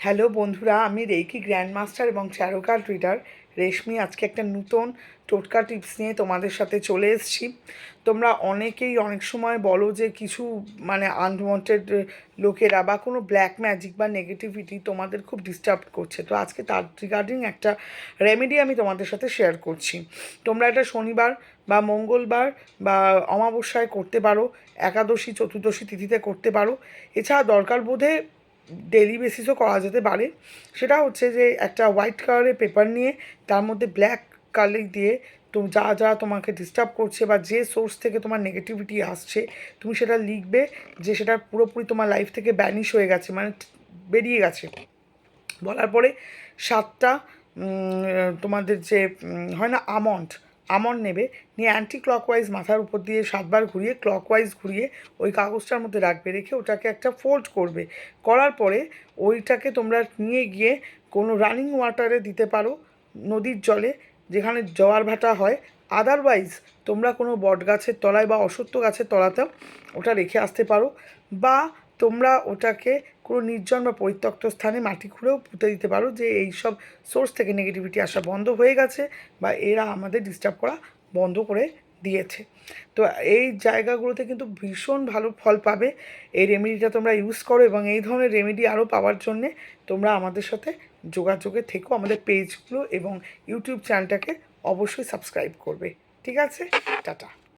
Hello বন্ধুরা, আমি reiki grandmaster এবং চ্যারোকার ট্রিটার রেশমি। আজকে একটা নতুন টোটকা টিপস নিয়ে তোমাদের সাথে চলে এসেছি। তোমরা অনেকেই অনেক সময় বলো যে কিছু আনওয়ান্টেড লোকেরা বা কোনো ব্ল্যাক ম্যাজিক বা নেগেটিভিটি তোমাদের খুব ডিস্টার্ব করছে। তো আজকে তার রিগার্ডিং একটা রেমেডি আমি তোমাদের সাথে শেয়ার করছি। তোমরা এটা শনিবার বা মঙ্গলবার বা অমাবস্যায় করতে পারো, একাদশী চতুর্দশী তিথিতে করতে পারো। এছাড়া দরকার বোধে ডেলি বেসিসও করা যেতে পারে। সেটা হচ্ছে যে একটা হোয়াইট কালারের পেপার নিয়ে তার মধ্যে ব্ল্যাক কালি দিয়ে তুমি যা যা তোমাকে ডিস্টার্ব করছে বা যে সোর্স থেকে তোমার নেগেটিভিটি আসছে তুমি সেটা লিখবে, যে সেটা পুরোপুরি তোমার লাইফ থেকে ব্যানিশ হয়ে গেছে, বেরিয়ে গেছে। বলার পরে 7টা তোমাদের যে হয় না আমন্ড, আমন্ড নেবে, নিয়ে অ্যান্টি ক্লকওয়াইজ মাথার উপর দিয়ে 7বার ঘুরিয়ে ক্লকওয়াইজ ঘুরিয়ে ওই কাগজটার মধ্যে রাখবে, রেখে ওটাকে একটা ফোল্ড করবে। করার পরে ওইটাকে তোমরা নিয়ে গিয়ে কোনো রানিং ওয়াটারে দিতে পারো, নদীর জলে, যেখানে জোয়ার ভাটা হয়। আদারওয়াইজ তোমরা কোনো বট গাছের তলায় বা অশ্বত্থ গাছের তলাতেও ওটা রেখে আসতে পারো, বা তোমরা ওটাকে কোনো নির্জন বা পরিত্যক্ত স্থানে মাটি খুঁড়েও পুঁতে দিতে পারো, যে এই সব সোর্স থেকে নেগেটিভিটি আসা বন্ধ হয়ে গেছে বা এরা আমাদের ডিস্টার্ব করা বন্ধ করে দিয়েছে। তো এই জায়গাগুলোতে কিন্তু ভীষণ ভালো ফল পাবে। এই রেমেডিটা তোমরা ইউজ করো, এবং এই ধরনের রেমেডি আরও পাওয়ার জন্যে তোমরা আমাদের সাথে যোগাযোগে থেকো। আমাদের পেজগুলো এবং ইউটিউব চ্যানেলটাকে অবশ্যই সাবস্ক্রাইব করবে। ঠিক আছে, টাটা।